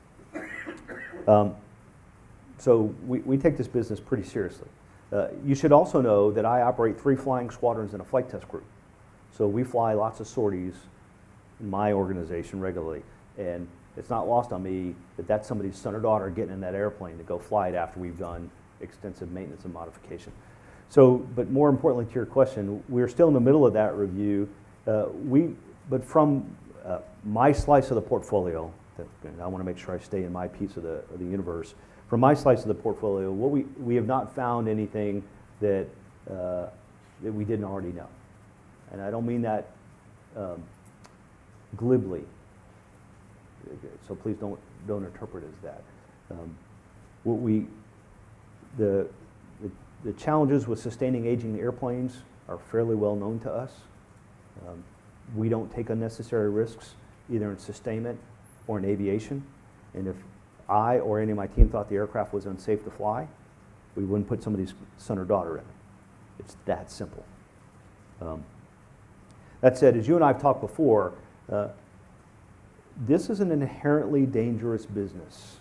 S2: So we take this business pretty seriously. You should also know that I operate 3 flying squadrons and a flight test group. So we fly lots of sorties in my organization regularly. And it's not lost on me that that's somebody's son or daughter getting in that airplane to go fly it after we've done extensive maintenance and modification. So, but more importantly to your question, we're still in the middle of that review. But from my slice of the portfolio, I want to make sure I stay in my piece of the universe. From my slice of the portfolio, what we have not found anything that we didn't already know. And I don't mean that glibly, so please don't interpret it as that. The challenges with sustaining aging airplanes are fairly well known to us. We don't take unnecessary risks, either in sustainment or in aviation. And if I or any of my team thought the aircraft was unsafe to fly, we wouldn't put somebody's son or daughter in it. It's that simple. That said, as you and I have talked before, this is an inherently dangerous business.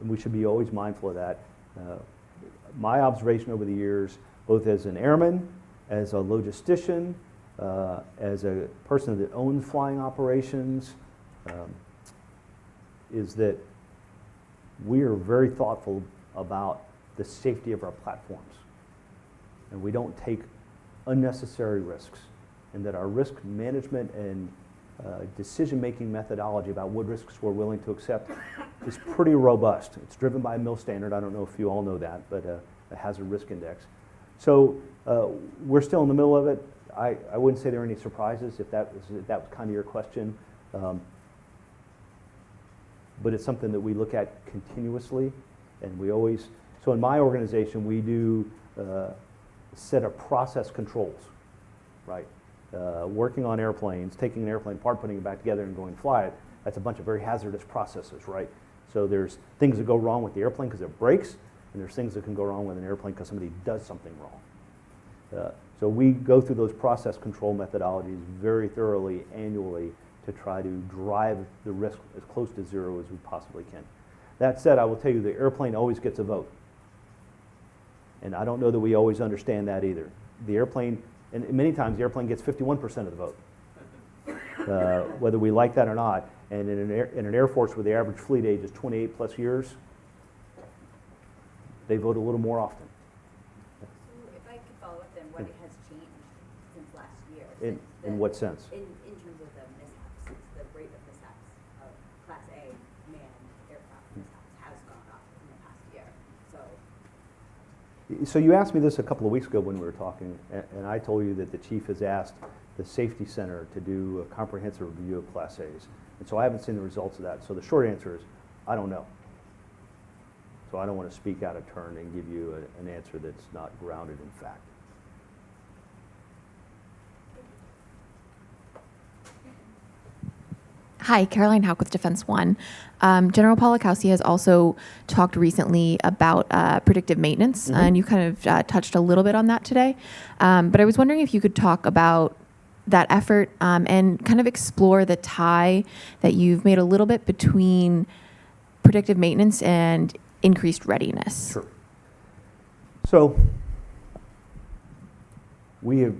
S2: And we should be always mindful of that. My observation over the years, both as an airman, as a logistician, as a person that owns flying operations, is that we are very thoughtful about the safety of our platforms. And we don't take unnecessary risks. And that our risk management and decision-making methodology about what risks we're willing to accept is pretty robust. It's driven by a MIL standard. I don't know if you all know that, but a hazard risk index. So we're still in the middle of it. I wouldn't say there are any surprises if that was kind of your question. But it's something that we look at continuously, and we always, so in my organization, we do set of process controls, right? Working on airplanes, taking an airplane apart, putting it back together and going fly it, that's a bunch of very hazardous processes, right? So there's things that go wrong with the airplane because it breaks, and there's things that can go wrong with an airplane because somebody does something wrong. So we go through those process control methodologies very thoroughly annually to try to drive the risk as close to zero as we possibly can. That said, I will tell you the airplane always gets a vote. And I don't know that we always understand that either. The airplane, and many times the airplane gets 51% of the vote, whether we like that or not. And in an Air Force where the average fleet age is 28 plus years, they vote a little more often.
S8: So if I could follow up then, what has changed since last year?
S2: In what sense?
S8: In terms of the mishaps, since the rate of mishaps of Class A manned aircraft mishaps has gone up in the past year.
S2: So you asked me this a couple of weeks ago when we were talking, and I told you that the chief has asked the Safety Center to do a comprehensive review of Class A's. And so I haven't seen the results of that. So the short answer is, I don't know. So I don't want to speak out of turn and give you an answer that's not grounded in fact.
S9: Hi, Caroline Hauk with Defense One. General Polakowski has also talked recently about predictive maintenance, and you kind of touched a little bit on that today. But I was wondering if you could talk about that effort and kind of explore the tie that you've made a little bit between predictive maintenance and increased readiness.
S2: Sure. So we have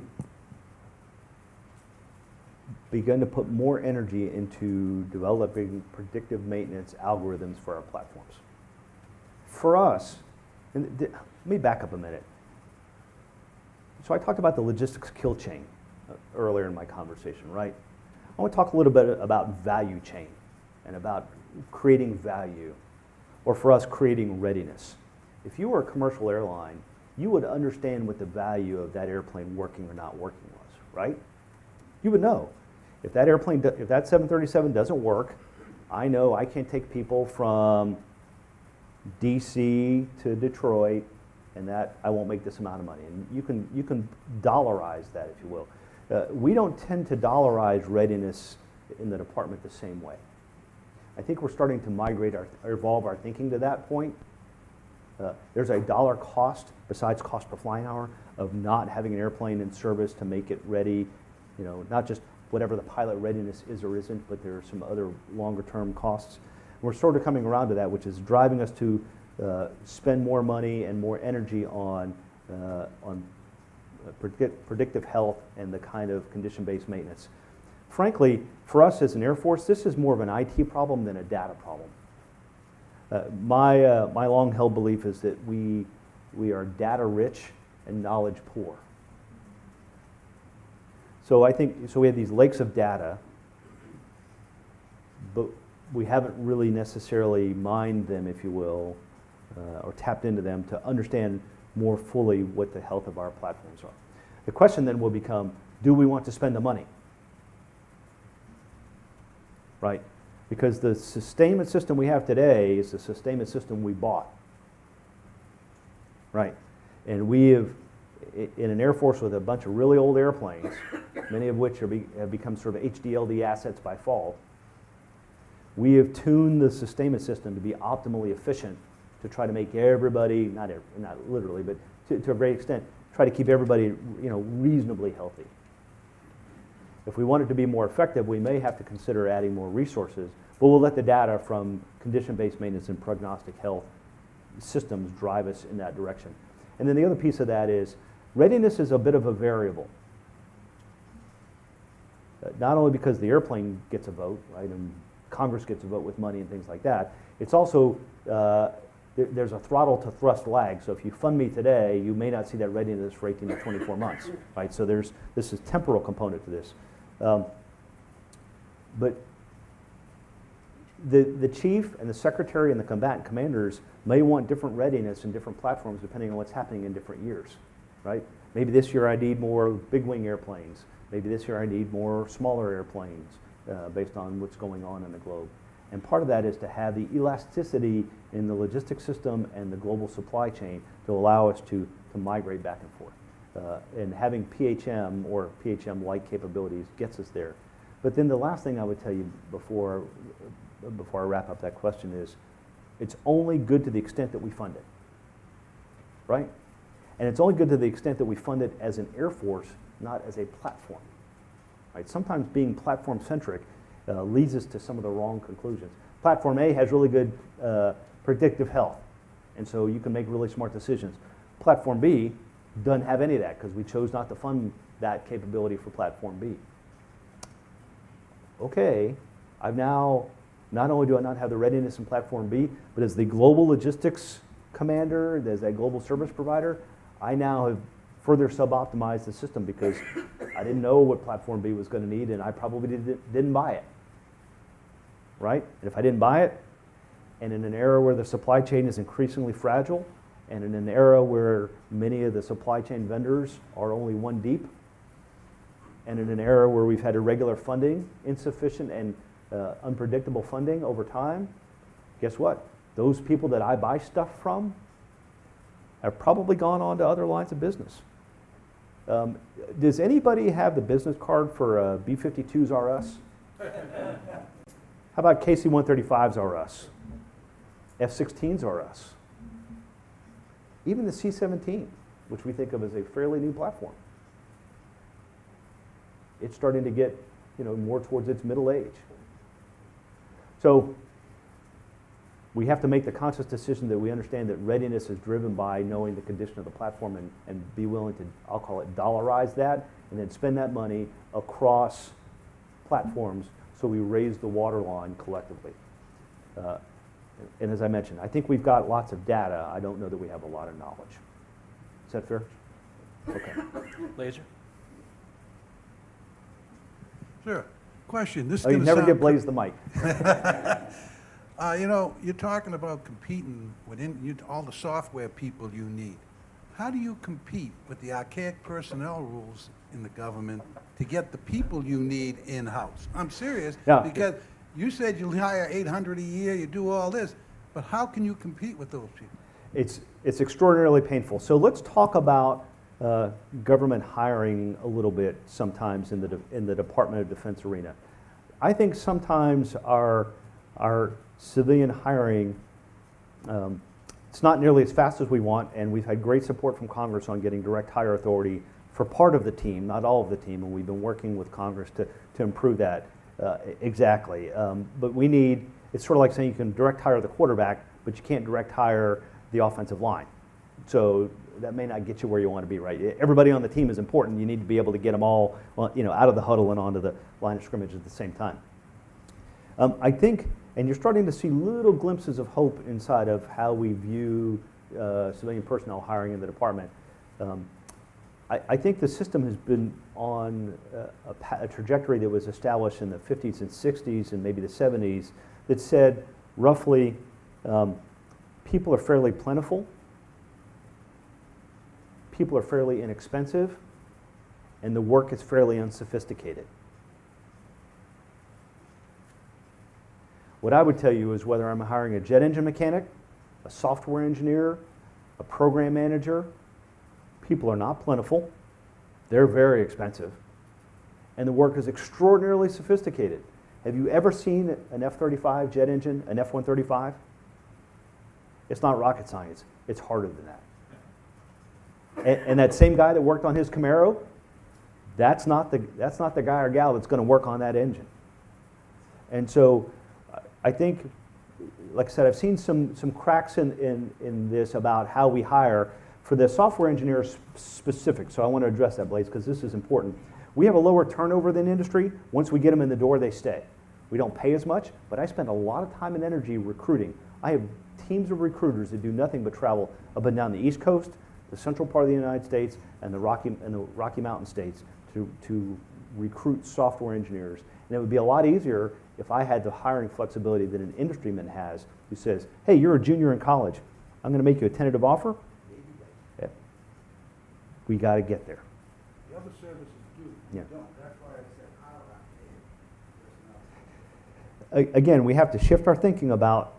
S2: begun to put more energy into developing predictive maintenance algorithms for our platforms. For us, and let me back up a minute. So I talked about the logistics kill chain earlier in my conversation, right? I want to talk a little bit about value chain and about creating value, or for us, creating readiness. If you were a commercial airline, you would understand what the value of that airplane working or not working was, right? You would know. If that airplane, if that 737 doesn't work, I know I can't take people from DC to Detroit, and that I won't make this amount of money. And you can dollarize that, if you will. We don't tend to dollarize readiness in the department the same way. I think we're starting to migrate or evolve our thinking to that point. There's a dollar cost, besides cost per flying hour, of not having an airplane in service to make it ready, you know, not just whatever the pilot readiness is or isn't, but there are some other longer term costs. We're sort of coming around to that, which is driving us to spend more money and more energy on predictive health and the kind of condition-based maintenance. Frankly, for us as an Air Force, this is more of an IT problem than a data problem. My long-held belief is that we are data rich and knowledge poor. So I think, so we have these lakes of data, but we haven't really necessarily mined them, if you will, or tapped into them to understand more fully what the health of our platforms are. The question then will become, do we want to spend the money? Right? Because the sustainment system we have today is the sustainment system we bought. Right? And we have, in an Air Force with a bunch of really old airplanes, many of which have become sort of HDLD assets by fault, we have tuned the sustainment system to be optimally efficient to try to make everybody, not literally, but to a great extent, try to keep everybody reasonably healthy. If we want it to be more effective, we may have to consider adding more resources, but we'll let the data from condition-based maintenance and prognostic health systems drive us in that direction. And then the other piece of that is readiness is a bit of a variable. Not only because the airplane gets a vote, right, and Congress gets a vote with money and things like that, it's also, there's a throttle to thrust lag. So if you fund me today, you may not see that readiness for 18 to 24 months, right? So this is temporal component to this. But the chief and the secretary and the combatant commanders may want different readiness in different platforms depending on what's happening in different years, right? Maybe this year I need more big wing airplanes. Maybe this year I need more smaller airplanes based on what's going on in the globe. And part of that is to have the elasticity in the logistics system and the global supply chain to allow us to migrate back and forth. And having PHM or PHM-like capabilities gets us there. But then the last thing I would tell you before I wrap up that question is, it's only good to the extent that we fund it, right? And it's only good to the extent that we fund it as an Air Force, not as a platform, right? Sometimes being platform-centric leads us to some of the wrong conclusions. Platform A has really good predictive health, and so you can make really smart decisions. Platform B doesn't have any of that because we chose not to fund that capability for Platform B. Okay, I've now, not only do I not have the readiness in Platform B, but as the global logistics commander, as that global service provider, I now have further sub-optimized the system because I didn't know what Platform B was going to need and I probably didn't buy it, right? And if I didn't buy it, and in an era where the supply chain is increasingly fragile, and in an era where many of the supply chain vendors are only one deep, and in an era where we've had irregular funding, insufficient and unpredictable funding over time, guess what? Those people that I buy stuff from have probably gone on to other lines of business. Does anybody have the business card for B-52s R Us? How about KC-135s R Us? F-16s R Us? Even the C-17, which we think of as a fairly new platform. It's starting to get, more towards its middle age. So we have to make the conscious decision that we understand that readiness is driven by knowing the condition of the platform and be willing to, I'll call it, dollarize that, and then spend that money across platforms so we raise the waterline collectively. And as I mentioned, I think we've got lots of data. I don't know that we have a lot of knowledge. Is that fair? Okay.
S1: Laser?
S10: Sure. Question. This is
S2: Oh, you
S10: gonna
S2: never
S10: sound
S2: get Blaze the mic.
S10: You're talking about competing with all the software people you need. How do you compete with the archaic personnel rules in the government to get the people you need in-house? I'm serious, because you said you'll hire 800 a year, you do all this, but how can you compete with those people?
S2: It's extraordinarily painful. So let's talk about government hiring a little bit sometimes in the Department of Defense arena. I think sometimes our civilian hiring, it's not nearly as fast as we want, and we've had great support from Congress on getting direct hire authority for part of the team, not all of the team, and we've been working with Congress to improve that exactly. But we need, it's sort of like saying you can direct hire the quarterback, but you can't direct hire the offensive line. So that may not get you where you want to be, right? Everybody on the team is important. You need to be able to get them all, out of the huddle and onto the line of scrimmage at the same time. I think, and you're starting to see little glimpses of hope inside of how we view civilian personnel hiring in the department. I think the system has been on a trajectory that was established in the 50s and 60s and maybe the 70s that said roughly people are fairly plentiful, people are fairly inexpensive, and the work is fairly unsophisticated. What I would tell you is whether I'm hiring a jet engine mechanic, a software engineer, a program manager, people are not plentiful, they're very expensive, and the work is extraordinarily sophisticated. Have you ever seen an F-35 jet engine, an F-135? It's not rocket science. It's harder than that. And that same guy that worked on his Camaro, that's not the guy or gal that's going to work on that engine. And so I think, like I said, I've seen some cracks in this about how we hire for the software engineers specific. So I want to address that, Blaze, because this is important. We have a lower turnover than industry. Once we get them in the door, they stay. We don't pay as much, but I spend a lot of time and energy recruiting. I have teams of recruiters that do nothing but travel up and down the East Coast, the central part of the United States, and the Rocky Mountain states to recruit software engineers. And it would be a lot easier if I had the hiring flexibility that an industryman has, who says, hey, you're a junior in college. I'm going to make you a tentative offer. Yeah. We got to get there.
S10: The other services do.
S2: Yeah.
S10: Don't. That's why I said how about personnel.
S2: Again, we have to shift our thinking about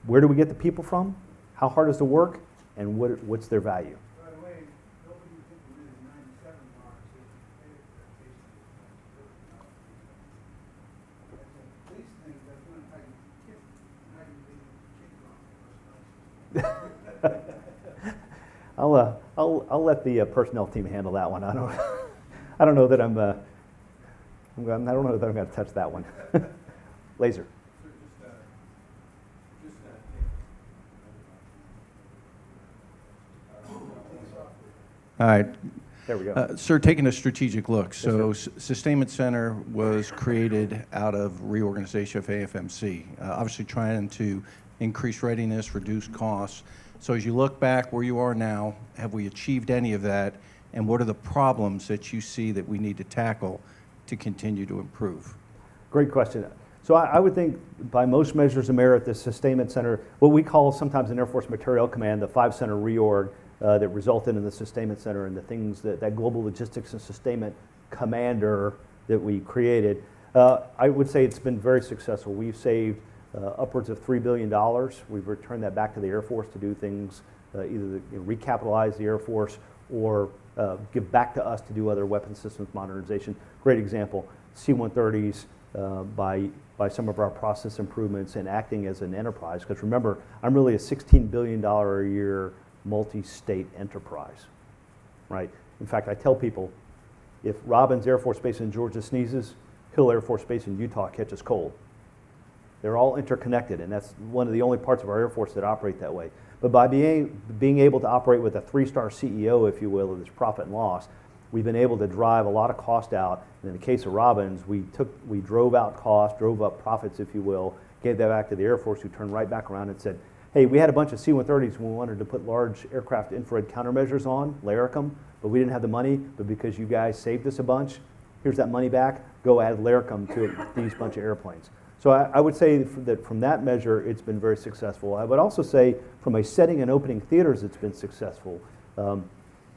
S2: where do we get the people from, how hard is the work, and what's their value.
S10: By the way, nobody you think we did in 97 marks is pay expectations. That's at least things that's going to how you kick, how you lead kick off.
S2: I'll let the personnel team handle that one. I don't know that I'm I don't know that I'm going to touch that one. Laser.
S11: All right.
S2: There we go.
S11: Sir, taking a strategic look. So
S2: Yes,
S11: Sustainment Center was created out of reorganization of AFMC, obviously trying to increase readiness, reduce costs. So as you look back where you are now, have we achieved any of that? And what are the problems that you see that we need to tackle to continue to improve?
S2: Great question. So I would think by most measures of merit, the Sustainment Center, what we call sometimes in Air Force Materiel Command, the 5-center reorg that resulted in the Sustainment Center and the things that global logistics and sustainment commander that we created, I would say it's been very successful. We've saved upwards of $3 billion. We've returned that back to the Air Force to do things, either recapitalize the Air Force or give back to us to do other weapon systems modernization. Great example, C-130s by some of our process improvements and acting as an enterprise. Because remember, I'm really a $16 billion a year multi-state enterprise, right? In fact, I tell people, if Robins Air Force Base in Georgia sneezes, Hill Air Force Base in Utah catches cold. They're all interconnected, and that's one of the only parts of our Air Force that operate that way. But by being able to operate with a 3-star CEO, if you will, of this profit and loss, we've been able to drive a lot of cost out. And in the case of Robins, we drove out cost, drove up profits, if you will, gave that back to the Air Force, who turned right back around and said, hey, we had a bunch of C-130s and we wanted to put large aircraft infrared countermeasures on, LARICM, but we didn't have the money, but because you guys saved us a bunch, here's that money back, go add LARICM to these bunch of airplanes. So I would say that from that measure, it's been very successful. I would also say from a setting and opening theaters, it's been successful.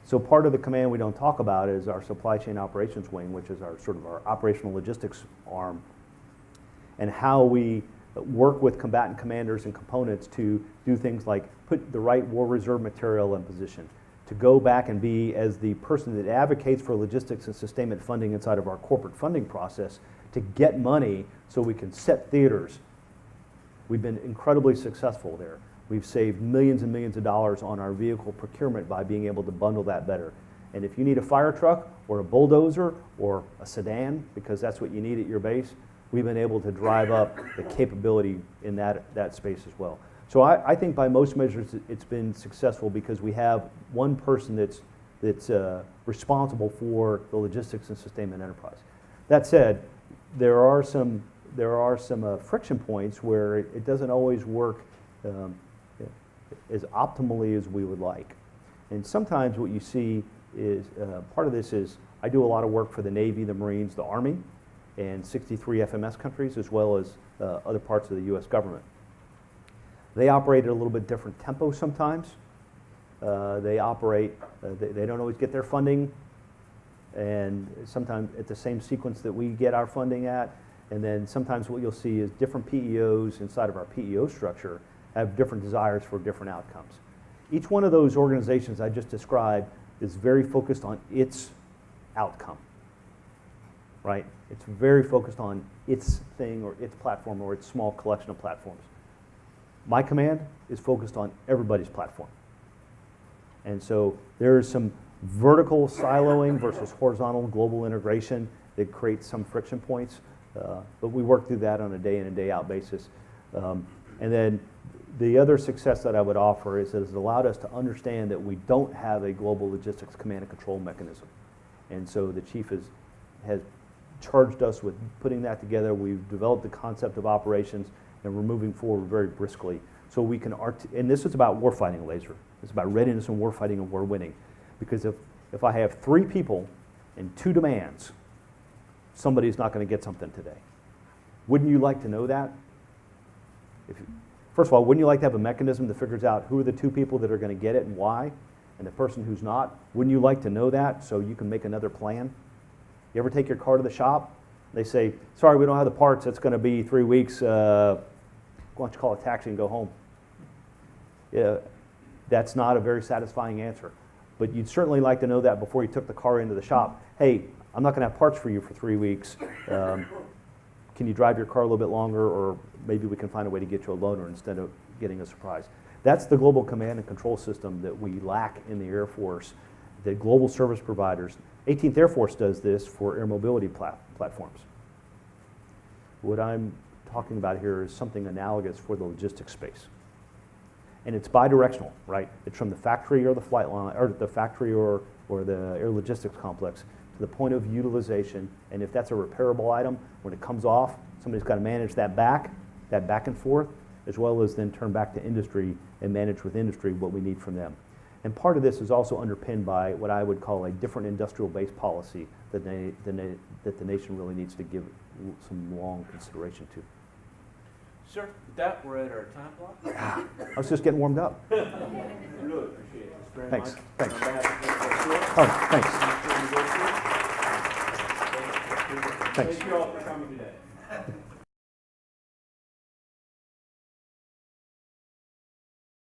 S2: So part of the command we don't talk about is our supply chain operations wing, which is our sort of our operational logistics arm, and how we work with combatant commanders and components to do things like put the right war reserve material in position, to go back and be as the person that advocates for logistics and sustainment funding inside of our corporate funding process to get money so we can set theaters. We've been incredibly successful there. We've saved millions and millions of dollars on our vehicle procurement by being able to bundle that better. And if you need a fire truck or a bulldozer or a sedan, because that's what you need at your base, we've been able to drive up the capability in that space as well. So I think by most measures it's been successful because we have one person that's responsible for the logistics and sustainment enterprise. That said, there are some friction points where it doesn't always work as optimally as we would like. And sometimes what you see is, part of this is, I do a lot of work for the Navy, the Marines, the Army, and 63 FMS countries, as well as other parts of the U.S. government. They operate at a little bit different tempo sometimes. They don't always get their funding, and sometimes at the same sequence that we get our funding at. And then sometimes what you'll see is different PEOs inside of our PEO structure have different desires for different outcomes. Each one of those organizations I just described is very focused on its outcome, right? It's very focused on its thing or its platform or its small collection of platforms. My command is focused on everybody's platform. And so there is some vertical siloing versus horizontal global integration that creates some friction points, but we work through that on a day in and day out basis. And then the other success that I would offer is that it's allowed us to understand that we don't have a global logistics command and control mechanism. And so the chief has charged us with putting that together. We've developed the concept of operations, and we're moving forward very briskly. So we can, and this is about warfighting laser. It's about readiness and warfighting and war winning. Because if I have 3 people and 2 demands, somebody's not going to get something today. Wouldn't you like to know that? First of all, wouldn't you like to have a mechanism that figures out who are the 2 people that are going to get it and why, and the person who's not? Wouldn't you like to know that so you can make another plan? You ever take your car to the shop? They say, sorry, we don't have the parts. It's going to be 3 weeks. Why don't you call a taxi and go home? Yeah, that's not a very satisfying answer. But you'd certainly like to know that before you took the car into the shop. Hey, I'm not going to have parts for you for 3 weeks. Can you drive your car a little bit longer, or maybe we can find a way to get you a loaner instead of getting a surprise. That's the global command and control system that we lack in the Air Force. The global service providers, 18th Air Force does this for air mobility platforms. What I'm talking about here is something analogous for the logistics space. And it's bidirectional, right? It's from the factory or the flight line, or the factory or the air logistics complex to the point of utilization. And if that's a repairable item, when it comes off, somebody's got to manage that back and forth, as well as then turn back to industry and manage with industry what we need from them. And part of this is also underpinned by what I would call a different industrial-based policy that the nation really needs to give some long consideration to.
S1: Sir, with that, we're at our time block.
S2: I was just getting warmed up.
S1: I really appreciate it. Very
S2: Thanks.
S1: much.
S2: Thanks.
S1: On behalf of
S2: Oh, thanks.
S1: the Thank you all for coming today.